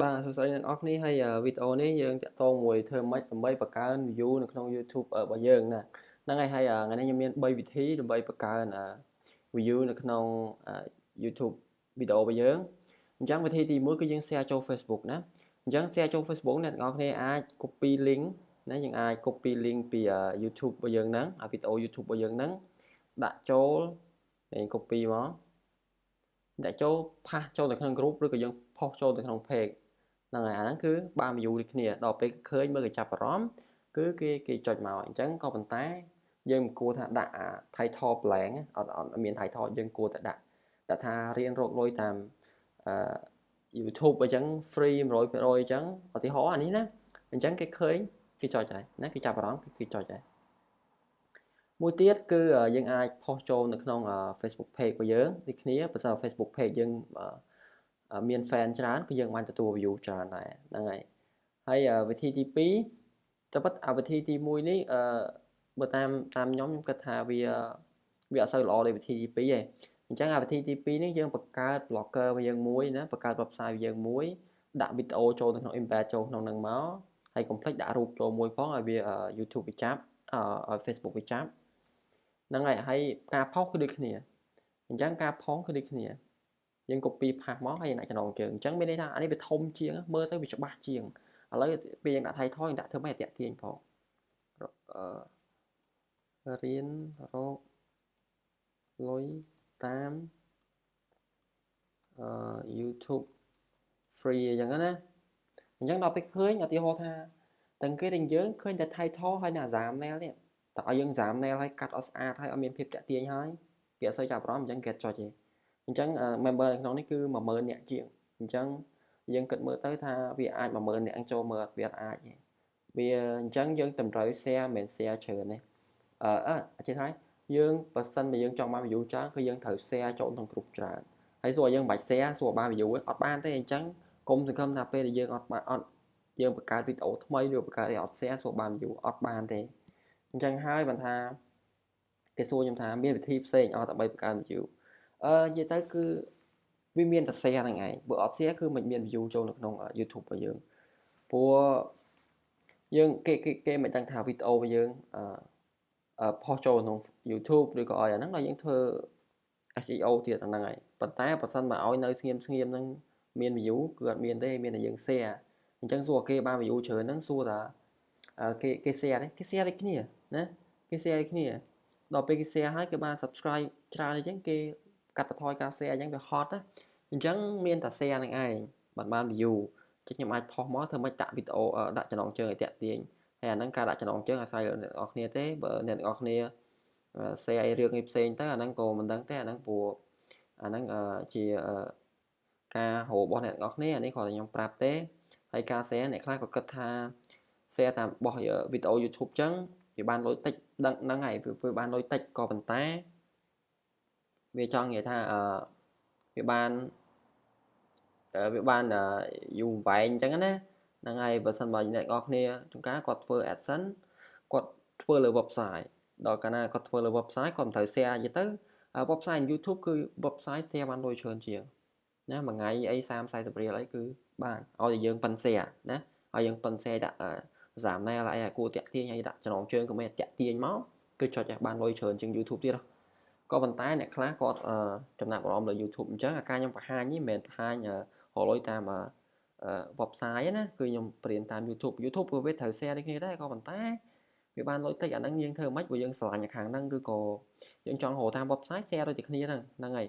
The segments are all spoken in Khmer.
បាទសួស្តីអ្នកនរគ្នាហើយវីដេអូនេះយើងតាក់ទងមួយធ្វើម៉េចដើម្បីបង្កើន view នៅក្នុង YouTube របស់យើងណាហ្នឹងហើយថ្ងៃនេះខ្ញុំមាន3វិធីដើម្បីបង្កើនview នៅក្នុង YouTube វីដេអូរបស់យើងអញ្ចឹងវិធីទី1គឺយើង share ចូល Facebook ណាអញ្ចឹង share ចូល Facebook អ្នកនរគ្នាអាច copy link ណាយើងអាច copy link ពី YouTube របស់យើងហ្នឹងវីដេអូ YouTube របស់យើងហ្នឹងដាក់ចូលយើង copy មកដាក់ចូលផាសចូលទៅក្នុង group ឬក៏យើងផុសចូលទៅក្នុង page ហ្នឹងហើយអាហ្នឹងគឺបាន view ដូចគ្នាដល់ពេលឃើញមើលគេចាប់អារម្មណ៍គឺគេចុចមកអញ្ចឹងក៏ប៉ុន្តែយើងមិនគួរថាដាក់ title blank អត់មាន title យើងគួរតែដាក់ថារៀនរកលុយតាមYouTube អញ្ចឹង free 100% អញ្ចឹងឧទាហរណ៍អានេះណាអញ្ចឹងគេឃើញគេចុចហើយណាគេចាប់អារម្មណ៍គេចុចហើយមួយទៀតគឺយើងអាចផុសចូលនៅក្នុង Facebook page របស់យើងដូចគ្នាបើសិន Facebook page យើងមាន fan ច្រើនគឺយើងបានទទួល view ច្រើនដែរហ្នឹងហើយវិធីទី2តែប៉ុតវិធីទី1នេះបើតាមខ្ញុំគិតថាវាអត់សូវល្អដូចវិធីទី2ទេអញ្ចឹងវិធីទី2នេះយើងបង្កើត blogger របស់យើងមួយណាបង្កើត website របស់យើងមួយដាក់វីដេអូចូលទៅក្នុង embed ចូលក្នុងហ្នឹងមកហើយកុំភ្លេចដាក់រូបចូលមួយផងឲ្យវា YouTube វាចាប់ឲ្យ Facebook វាចាប់ហ្នឹងហើយការផុសគឺដូចគ្នាអញ្ចឹងការផុសគឺដូចគ្នាយើង copy ផាសមកហើយដាក់ចំណងជើងអញ្ចឹងមានន័យថាអានេះវាធំជាងមើលទៅវាច្បាស់ជាងឥឡូវពេលយើងដាក់ title យើងដាក់ធ្វើម៉េចឲ្យតាក់ទាញផងរៀនរកលុយតាម YouTube free អញ្ចឹងណាអញ្ចឹងដល់ពេលឃើញឧទាហរណ៍ថាទាំងគេទាំងយើងឃើញតែ title ហើយនៅ thumbnail នេះតែឲ្យយើង thumbnail ហើយកាត់អត់ស្អាតហើយអត់មានភាពតាក់ទាញហើយគេអត់សូវចាប់អារម្មណ៍អញ្ចឹងគេចុចទេអញ្ចឹង member នៅក្នុងនេះគឺ10000នាក់ជាងអញ្ចឹងយើងគិតមើលទៅថាវាអាច10000នាក់ចូលមើលវាអត់អាចទេវាអញ្ចឹងយើងតម្រូវ share មិន share ច្រើនទេអធិស្ឋានយើងបើសិនបើយើងចង់បាន view ច្រើនគឺយើងត្រូវ share ចូលក្នុង group ច្រើនហើយសួរយើងមិនបាច់ share សួរបាន view អត់បានទេអញ្ចឹងកុំសង្ឃឹមថាពេលដែលយើងអត់យើងបង្កើតវីដេអូថ្មីឬបង្កើតអីអត់ share សួរបាន view អត់បានទេអញ្ចឹងហើយបានថាគេសួរខ្ញុំថាមានវិធីផ្សេងអត់ដើម្បីបង្កើន view និយាយទៅគឺវាមានតែ share ហ្នឹងឯងបើអត់ share គឺមិនមាន view ចូលនៅក្នុង YouTube របស់យើងព្រោះយើងគេមិនដឹងថាវីដេអូរបស់យើងផុសចូលក្នុង YouTube ឬក៏អីអាហ្នឹងដល់យើងធ្វើ SEO ទៀតអាហ្នឹងហើយប៉ុន្តែបើសិនមកឲ្យនៅស្ងៀមហ្នឹងមាន view គឺអត់មានទេមានតែយើង share អញ្ចឹងសួរគេបាន view ច្រើនហ្នឹងសួរថាគេ share ទេគេ share ដូចគ្នាណាគេ share ដូចគ្នាដល់ពេលគេ share ហើយគេបាន subscribe ច្រើនអញ្ចឹងគេកាត់បន្ថយការ share អញ្ចឹងវាហត់ណាអញ្ចឹងមានតែ share នឹងឯងបាន view ចឹងខ្ញុំអាចផុសមកធ្វើម៉េចដាក់វីដេអូដាក់ចំណងជើងឲ្យតាក់ទាញហើយអាហ្នឹងការដាក់ចំណងជើងអាស្រ័យអ្នកនរគ្នាទេបើអ្នកនរគ្នា share អីរឿងអីផ្សេងទៅអាហ្នឹងក៏មិនដឹងទេអាហ្នឹងព្រោះអាហ្នឹងជាការហៅរបស់អ្នកនរគ្នាអានេះគ្រាន់តែខ្ញុំប្រាប់ទេហើយការ share អ្នកខ្លះក៏គិតថា share តាមបោះវីដេអូ YouTube ចឹងវាបានលុយតិចដឹងហើយវាបានលុយតិចក៏ប៉ុន្តែវាចង់និយាយថាវាបានយូរវែងអញ្ចឹងណាហ្នឹងហើយបើសិនបើអ្នកនរគ្នាជួនកាលគាត់ធ្វើ AdSense គាត់ធ្វើលើ website ដល់កាលណាគាត់ធ្វើលើ website គាត់មិនត្រូវ share និយាយទៅ website YouTube គឺ website share បានលុយច្រើនជាងណាមួយថ្ងៃអី30-40រៀលអីគឺបានឲ្យតែយើងប៉ិន share ណាឲ្យយើងប៉ិន share ដាក់thumbnail អីឲ្យគួរតាក់ទាញឲ្យដាក់ចំណងជើងក៏មិនតាក់ទាញមកគឺចុចឲ្យបានលុយច្រើនជាង YouTube ទៀតក៏ប៉ុន្តែអ្នកខ្លះគាត់ចំណាប់អារម្មណ៍លើ YouTube អញ្ចឹងអាការខ្ញុំបង្ហាញនេះមិនមែនបង្ហាញរកលុយតាមwebsite ណាគឺខ្ញុំប្រៀនតាម YouTube ក៏វាត្រូវ share ដូចគ្នាដែរក៏ប៉ុន្តែវាបានលុយតិចអាហ្នឹងយើងធ្វើមិនខ្មិចព្រោះយើងស្រឡាញ់ខាងហ្នឹងឬក៏យើងចង់រកតាម website share ដូចតែគ្នាហ្នឹងហើយ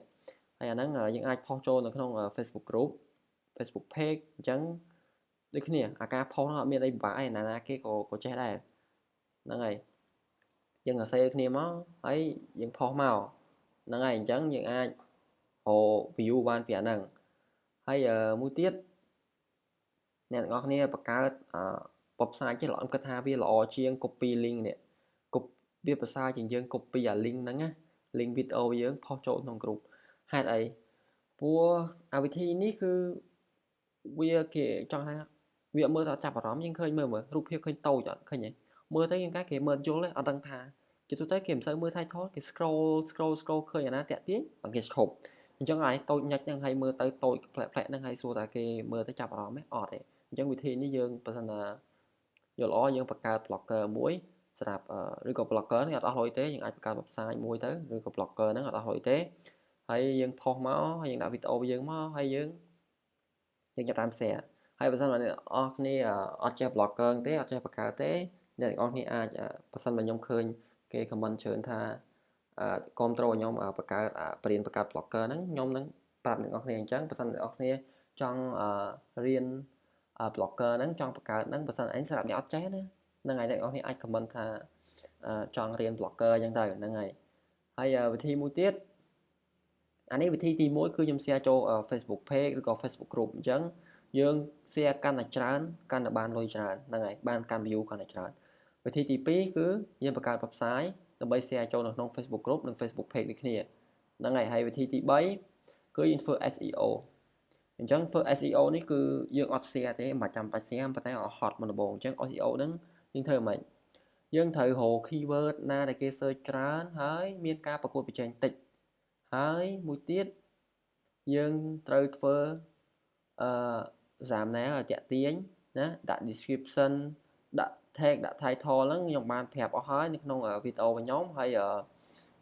អាហ្នឹងយើងអាចផុសចូលនៅក្នុង Facebook group Facebook page អញ្ចឹងដូចគ្នាអាការផុសហ្នឹងអត់មានអីពិបាកទេណាគេក៏ចេះដែរហ្នឹងហើយយើងសរសេរគ្នាមកហើយយើងផុសមកហ្នឹងហើយអញ្ចឹងយើងអាចរក view បានពីអាហ្នឹងហើយមួយទៀតអ្នកទាំងអស់គ្នាបង្កើត website ចេះល្អខ្ញុំគិតថាវាល្អជាង copy link នេះវាប្រសើរជាងយើង copy អា link ហ្នឹងណា link វីដេអូយើងផុសចូលក្នុង group ហេតុអីព្រោះអាវិធីនេះគឺវាគេចង់ថាវាមើលទៅចាប់អារម្មណ៍យើងឃើញមើលរូបភាពឃើញតូចអត់ឃើញទេមើលទៅយើងកាគេមើលយល់ទេអត់ដឹងថាជាទូទៅគេមិនសូវមើល title គេ scroll ឃើញអាណាតាក់ទាញបើគេឈប់ អញ្ចឹងហើយតូចញឹកហ្នឹងហើយមើលទៅតូចផ្លែកហ្នឹងហើយសួរថាគេមើលទៅចាប់អារម្មណ៍ទេអត់ទេអញ្ចឹងវិធីនេះយើងបើសិនណាយល់ល្អយើងបង្កើត blogger មួយសម្រាប់ឬក៏ blogger នេះអត់អស់លុយទេយើងអាចបង្កើត website មួយទៅឬក៏ blogger ហ្នឹងអត់អស់លុយទេហើយយើងផុសមកហើយយើងដាក់វីដេអូយើងមកហើយយើងចាប់តាម share ហើយបើសិនបើអ្នកអស់គ្នាអត់ចេះ blogger ទេអត់ចេះបង្កើតទេអ្នកទាំងអស់គ្នាអាចបើសិនបើខ្ញុំឃើញគេ comment ច្រើនថាគ្រប់ត្រូលខ្ញុំបង្កើតបរិញ្ញាបង្កើត blogger ហ្នឹងខ្ញុំនឹងប្រាប់អ្នកនរគ្នាអញ្ចឹងបើសិនអ្នកនរគ្នាចង់រៀន blogger ហ្នឹងចង់បង្កើតហ្នឹងបើសិនអញសម្រាប់អ្នកអត់ចេះណាហ្នឹងហើយអ្នកនរគ្នាអាច comment ថាចង់រៀន blogger អញ្ចឹងទៅហ្នឹងហើយវិធីមួយទៀតអានេះវិធីទី1គឺខ្ញុំ share ចូល Facebook page ឬក៏ Facebook group អញ្ចឹងយើង share កាន់តែច្រើនកាន់តែបានលុយច្រើនហ្នឹងហើយបានកាន់ view កាន់តែច្រើនវិធីទី2គឺយើងបង្កើត website ដើម្បី share ចូលនៅក្នុង Facebook group និង Facebook page ដូចគ្នាហ្នឹងហើយវិធីទី3គឺយើងធ្វើ SEO អញ្ចឹងធ្វើ SEO នេះគឺយើងអត់ share ទេមិនចាំបាច់ share ប៉ុន្តែឲ្យហត់មុនដំបូងអញ្ចឹង SEO ហ្នឹងយើងធ្វើមិនយើងត្រូវរក keyword ណាដែលគេ search ច្រើនហើយមានការប្រកួតប្រជែងតិចហើយមួយទៀតយើងត្រូវធ្វើthumbnail ឲ្យតាក់ទាញណាដាក់ description ដាក់ tag ដាក់ title ហ្នឹងខ្ញុំបានប្រាប់អស់ហើយនៅក្នុងវីដេអូរបស់ខ្ញុំហើយ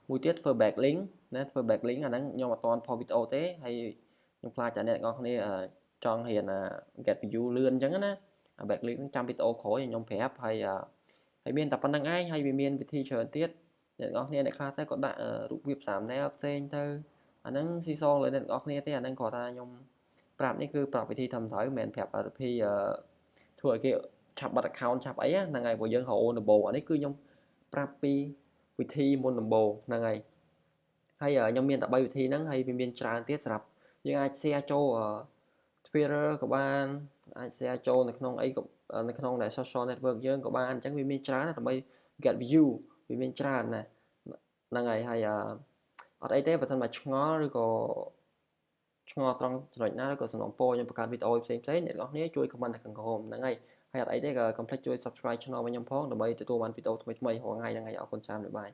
មួយទៀតធ្វើ backlink ណាធ្វើ backlink អាហ្នឹងខ្ញុំអត់ទាន់ផុសវីដេអូទេហើយខ្ញុំខ្លាចតែអ្នកទាំងអស់គ្នាចង់រៀនget view លឿនអញ្ចឹងណា backlink ហ្នឹងចាំវីដេអូក្រោយខ្ញុំប្រាប់ហើយមានតែប៉ុណ្្នឹងឯងហើយវាមានវិធីច្រើនទៀតអ្នកទាំងអស់គ្នាអ្នកខ្លះទៅក៏ដាក់រូបភាព thumbnail ផ្សេងទៅអាហ្នឹងស៊ីសងលើអ្នកទាំងអស់គ្នាទេអាហ្នឹងគាត់ថាខ្ញុំប្រាប់នេះគឺប្រាប់វិធីត្រឹមត្រូវមិនមែនប្រាប់វិធីធ្វើឲ្យគេឆាប់បិទ account ឆាប់អីហ្នឹងហើយព្រោះយើងរហូតដំបូងអានេះគឺខ្ញុំប្រាប់ពីវិធីមុនដំបូងហ្នឹងហើយខ្ញុំមានតែ3វិធីហ្នឹងហើយវាមានច្រើនទៀតសម្រាប់យើងអាច share ចូល Twitter ក៏បានអាច share ចូលនៅក្នុងអីក៏នៅក្នុង social network យើងក៏បានអញ្ចឹងវាមានច្រើនដើម្បី get view វាមានច្រើនណាហ្នឹងហើយអត់អីទេបើមិនមកឆ្ងល់ឬក៏ឆ្ងល់ត្រង់ចំណុចណាឬក៏សំណូមពរខ្ញុំបង្កើតវីដេអូផ្សេងៗអ្នកនរគ្នាជួយ comment នៅខាងក្រោមហ្នឹងហើយអត់អីទេក៏កុំភ្លេចជួយ subscribe channel របស់ខ្ញុំផងដើម្បីទទួលបានវីដេអូថ្មីៗរាល់ថ្ងៃហ្នឹងហើយអរគុណច្រើនបាយ